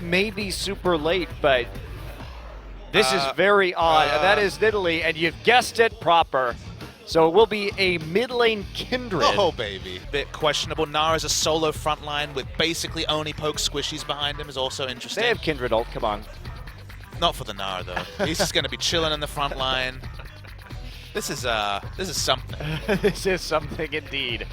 may be super late, but this is very odd. And that is Nidalee, and you've guessed it proper. So it will be a mid lane Kindred. Oh, baby. Bit questionable. Gnar is a solo front line with basically only poke squishies behind him is also interesting. They have Kindred ult, come on. Not for the Gnar, though. He's just going to be chilling in the front line. This is something. This is something indeed.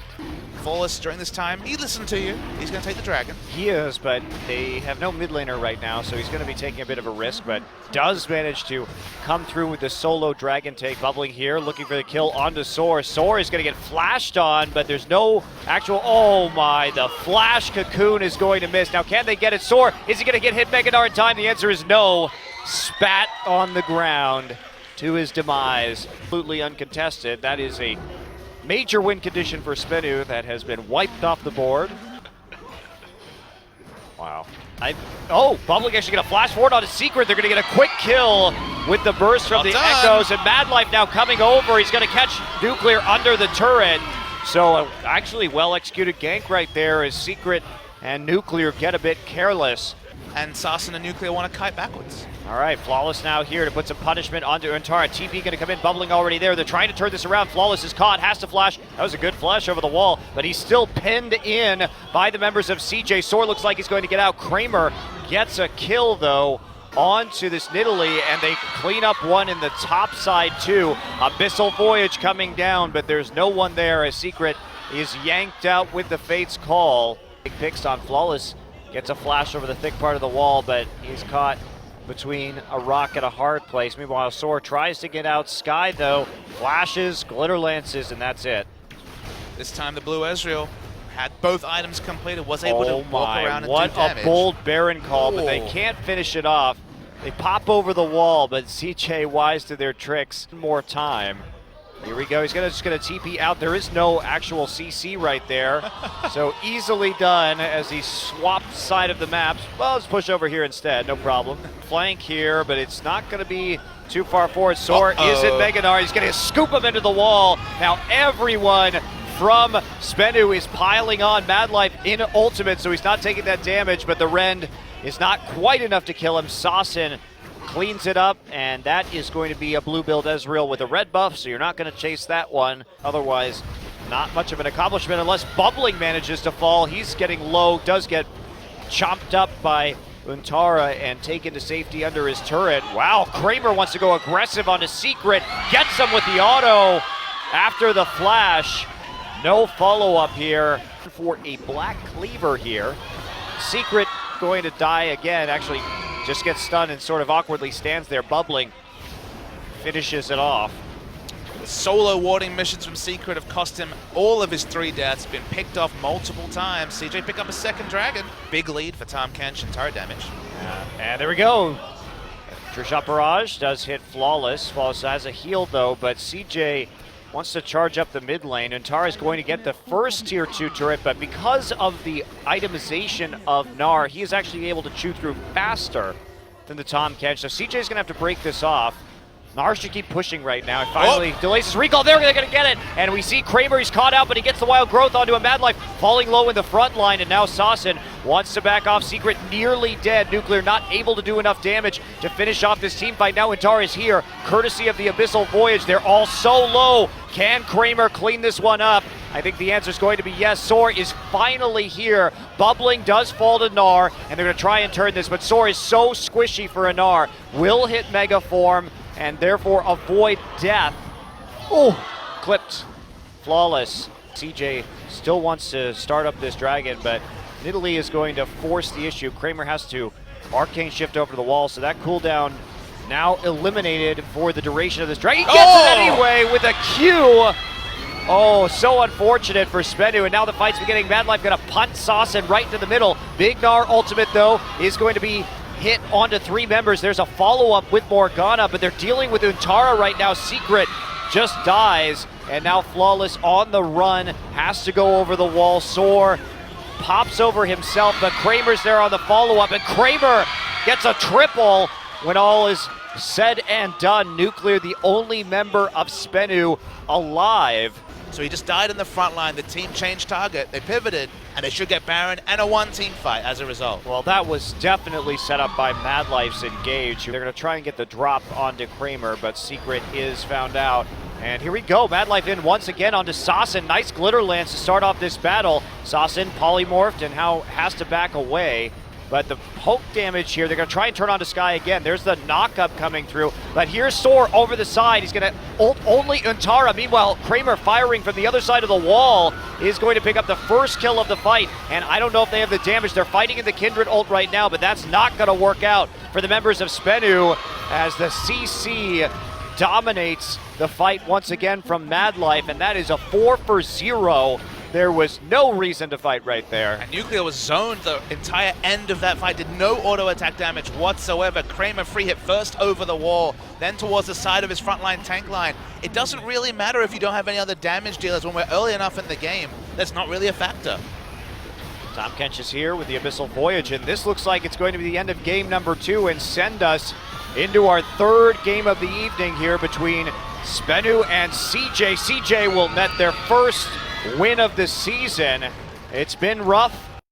Flawless during this time, he listened to you. He's going to take the dragon. He is, but they have no mid laner right now, so he's going to be taking a bit of a risk, but does manage to come through with the solo dragon take. Bubbling here, looking for the kill onto SoaR. SoaR is going to get flashed on, but there's no actual, oh my, the flash cocoon is going to miss. Now can they get it? SoaR, is he going to get hit Gnar in time? The answer is no. Spat on the ground to his demise. Absolutely uncontested. That is a major win condition for SBENU that has been wiped off the board. Wow. Bubbling actually going to flash forward on a secret. They're going to get a quick kill with the burst from the Echoes, and Madlife now coming over. He's going to catch Nuclear under the turret. So actually well executed gank right there as Secret and Nuclear get a bit careless. And SaSin and Nuclear want to kite backwards. All right, Flawless now here to put some punishment onto Untara. TP going to come in, Bubbling already there. They're trying to turn this around. Flawless is caught, has to flash. That was a good flash over the wall, but he's still pinned in by the members of CJ. SoaR looks like he's going to get out. Kramer gets a kill, though, onto this Nidalee, and they clean up one in the top side, too. Abyssal Voyage coming down, but there's no one there as Secret is yanked out with the Fate's Call. Big picks on Flawless. Gets a flash over the thick part of the wall, but he's caught between a rock and a hard place. Meanwhile, SoaR tries to get out. Sky, though, flashes, glitter lances, and that's it. This time the blue Ezreal had both items completed, was able to walk around and do damage. What a bold Baron call, but they can't finish it off. They pop over the wall, but CJ wise to their tricks. More time. Here we go, he's just gonna TP out. There is no actual CC right there. So easily done as he swapped side of the maps. Well, let's push over here instead, no problem. Flank here, but it's not gonna be too far forward. SoaR is in Gnar. He's gonna scoop him into the wall. Now everyone from SBENU is piling on Madlife in ultimate, so he's not taking that damage, but the rend is not quite enough to kill him. SaSin cleans it up, and that is going to be a blue build Ezreal with a red buff, so you're not going to chase that one. Otherwise, not much of an accomplishment unless Bubbling manages to fall. He's getting low, does get chomped up by Untara and taken to safety under his turret. Wow, Kramer wants to go aggressive onto Secret, gets him with the auto after the flash. No follow-up here for a Black Cleaver here. Secret going to die again, actually just gets stunned and sort of awkwardly stands there. Bubbling finishes it off. The solo warding missions from Secret have cost him all of his 3 deaths, been picked off multiple times. CJ pick up a second dragon. Big lead for Tahm, Kench, and turret damage. And there we go. Trisha Barrage does hit Flawless. Flawless has a heal though, but CJ wants to charge up the mid lane. Untara is going to get the first tier 2 turret, but because of the itemization of Gnar, he is actually able to chew through faster than the Tahm Kench. So CJ is going to have to break this off. Gnar should keep pushing right now. And finally delays his recall. They're going to get it. And we see Kramer, he's caught out, but he gets the wild growth onto a Madlife, falling low in the front line. And now SaSin wants to back off. Secret nearly dead. Nuclear not able to do enough damage to finish off this team fight. Now Untara is here, courtesy of the Abyssal Voyage. They're all so low. Can Kramer clean this one up? I think the answer is going to be yes. SoaR is finally here. Bubbling does fall to Gnar, and they're going to try and turn this, but SoaR is so squishy for a Gnar. Will hit Mega Form, and therefore avoid death. Oh, clipped. Flawless. CJ still wants to start up this dragon, but Nidalee is going to force the issue. Kramer has to arcane shift over to the wall, so that cooldown now eliminated for the duration of this dragon. He gets it anyway with a Q. Oh, so unfortunate for SBENU, and now the fight's beginning. Madlife gonna punt SaSin right into the middle. Big Gnar ultimate, though, is going to be hit onto 3 members. There's a follow-up with Morgana, but they're dealing with Untara right now. Secret just dies, and now Flawless on the run, has to go over the wall. SoaR pops over himself, but Kramer's there on the follow-up, and Kramer gets a triple when all is said and done. Nuclear, the only member of SBENU alive. So he just died in the front line. The team changed target. They pivoted, and they should get Baron and a one-team fight as a result. Well, that was definitely set up by Madlife's engage. They're going to try and get the drop onto Kramer, but Secret is found out. And here we go, Madlife in once again onto SaSin. Nice glitter lance to start off this battle. SaSin polymorphed and now has to back away. But the poke damage here, they're going to try and turn on to Sky again. There's the knock-up coming through. But here's SoaR over the side. He's going to ult only Untara. Meanwhile, Kramer firing from the other side of the wall is going to pick up the first kill of the fight. And I don't know if they have the damage. They're fighting in the Kindred ult right now, but that's not going to work out for the members of SBENU as the CC dominates the fight once again from Madlife. And that is a 4-for-0. There was no reason to fight right there. And Nuclear was zoned the entire end of that fight, did no auto attack damage whatsoever. Kramer free hit first over the wall, then towards the side of his frontline tank line. It doesn't really matter if you don't have any other damage dealers when we're early enough in the game. That's not really a factor. Tahm Kench is here with the Abyssal Voyage, and this looks like it's going to be the end of game number 2 and send us into our third game of the evening here between SBENU and CJ. CJ will net their first win of the season. It's been rough.